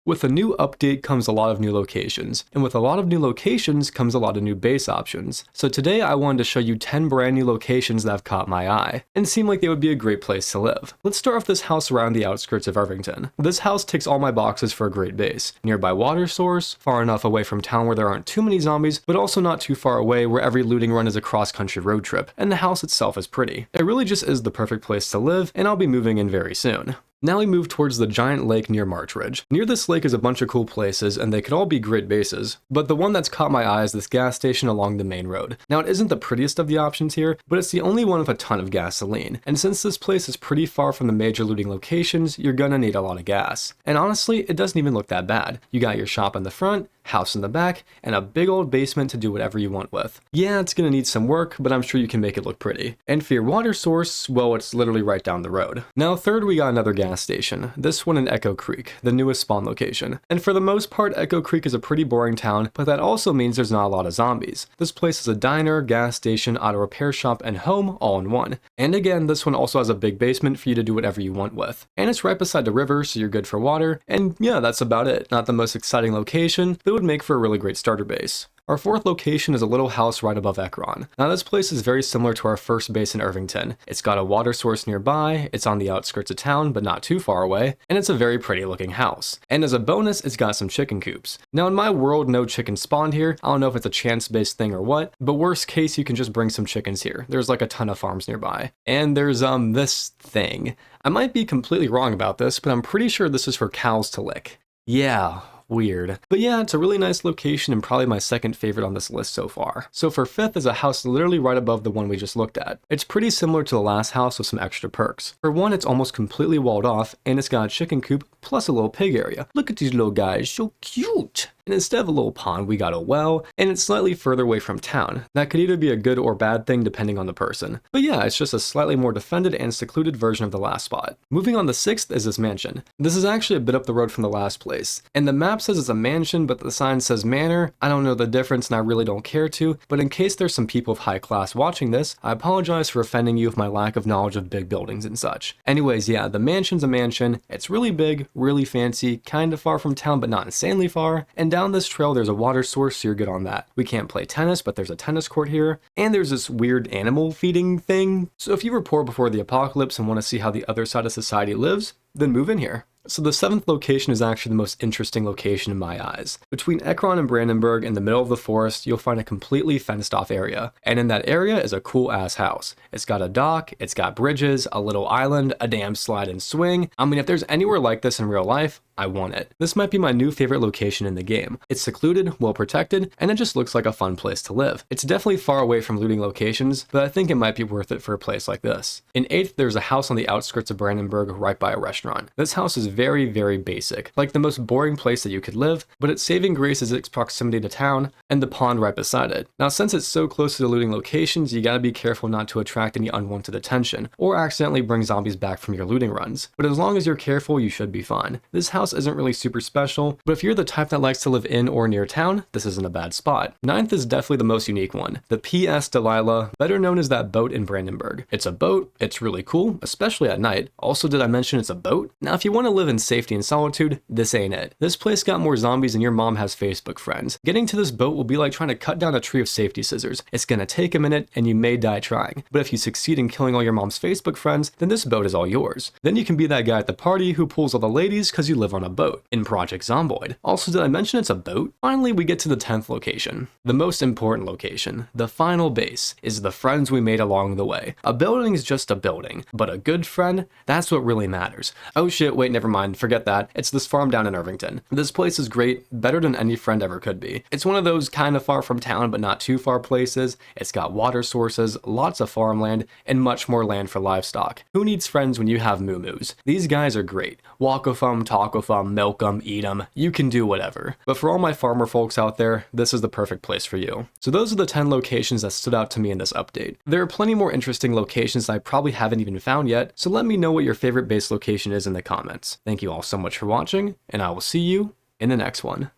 With a new update comes a lot of new locations, and with a lot of new locations comes a lot of new base options. So today I wanted to show you 10 brand new locations that have caught my eye, and seem like they would be a great place to live. Let's start off this house around the outskirts of Irvington. This house ticks all my boxes for a great base. Nearby water source, far enough away from town where there aren't too many zombies, but also not too far away where every looting run is a cross-country road trip, and the house itself is pretty. It really just is the perfect place to live, and I'll be moving in very soon. Now we move towards the giant lake near Marridge. Near this lake is a bunch of cool places, and they could all be great bases, but the one that's caught my eye is this gas station along the main road. Now it isn't the prettiest of the options here, but it's the only one with a ton of gasoline, and since this place is pretty far from the major looting locations, you're gonna need a lot of gas. And honestly, it doesn't even look that bad. You got your shop in the front, house in the back, and a big old basement to do whatever you want with. Yeah, it's gonna need some work, but I'm sure you can make it look pretty. And for your water source, well, it's literally right down the road. Now third, we got another gas station. This one in Echo Creek, the newest spawn location. And for the most part, Echo Creek is a pretty boring town, but that also means there's not a lot of zombies. This place is a diner, gas station, auto repair shop, and home all in one. And again, this one also has a big basement for you to do whatever you want with. And it's right beside the river, so you're good for water. And yeah, that's about it. Not the most exciting location, but it would make for a really great starter base. Our fourth location is a little house right above Ekron. Now this place is very similar to our first base in Irvington. It's got a water source nearby, it's on the outskirts of town but not too far away, and it's a very pretty looking house. And as a bonus, it's got some chicken coops. Now in my world, no chickens spawned here. I don't know if it's a chance-based thing or what, but worst case, you can just bring some chickens here. There's like a ton of farms nearby. And there's this thing. I might be completely wrong about this, but I'm pretty sure this is for cows to lick. Yeah. Weird. But yeah, it's a really nice location and probably my second favorite on this list so far. So for fifth is a house literally right above the one we just looked at. It's pretty similar to the last house with some extra perks. For one, it's almost completely walled off and it's got a chicken coop plus a little pig area. Look at these little guys, so cute. And instead of a little pond, we got a well, and it's slightly further away from town. That could either be a good or bad thing depending on the person. But yeah, it's just a slightly more defended and secluded version of the last spot. Moving on, the sixth is this mansion. This is actually a bit up the road from the last place. And the map says it's a mansion, but the sign says manor. I don't know the difference and I really don't care to, but in case there's some people of high class watching this, I apologize for offending you with my lack of knowledge of big buildings and such. Anyways, yeah, the mansion's a mansion. It's really big, really fancy, kind of far from town, but not insanely far. And down this trail, there's a water source, so you're good on that. We can't play tennis, but there's a tennis court here. And there's this weird animal feeding thing. So if you were poor before the apocalypse and want to see how the other side of society lives, then move in here. So the seventh location is actually the most interesting location in my eyes. Between Ekron and Brandenburg, in the middle of the forest, you'll find a completely fenced off area. And in that area is a cool ass house. It's got a dock, it's got bridges, a little island, a damn slide and swing. I mean, if there's anywhere like this in real life, I want it. This might be my new favorite location in the game. It's secluded, well protected, and it just looks like a fun place to live. It's definitely far away from looting locations, but I think it might be worth it for a place like this. In eighth, there's a house on the outskirts of Brandenburg right by a restaurant. This house is very, very basic, like the most boring place that you could live, but its saving grace is its proximity to town and the pond right beside it. Now, since it's so close to the looting locations, you gotta be careful not to attract any unwanted attention or accidentally bring zombies back from your looting runs. But as long as you're careful, you should be fine. This house isn't really super special, but if you're the type that likes to live in or near town, this isn't a bad spot. Ninth is definitely the most unique one, the PS Delilah, better known as that boat in Brandenburg. It's a boat, it's really cool, especially at night. Also, did I mention it's a boat? Now, if you want to live in safety and solitude, this ain't it. This place got more zombies than your mom has Facebook friends. Getting to this boat will be like trying to cut down a tree of safety scissors. It's gonna take a minute and you may die trying, but if you succeed in killing all your mom's Facebook friends, then this boat is all yours. Then you can be that guy at the party who pulls all the ladies because you live on a boat in Project Zomboid. Also, did I mention it's a boat? Finally, we get to the 10th location. The most important location, the final base, is the friends we made along the way. A building is just a building, but a good friend, that's what really matters. Oh shit, wait, never mind, forget that. It's this farm down in Irvington. This place is great, better than any friend ever could be. It's one of those kind of far from town, but not too far places. It's got water sources, lots of farmland, and much more land for livestock. Who needs friends when you have moo-moos? These guys are great. Walk with them, talk with them, milk them, eat them, you can do whatever. But for all my farmer folks out there, this is the perfect place for you. So those are the 10 locations that stood out to me in this update. There are plenty more interesting locations that I probably haven't even found yet, so let me know what your favorite base location is in the comments. Thank you all so much for watching, and I will see you in the next one.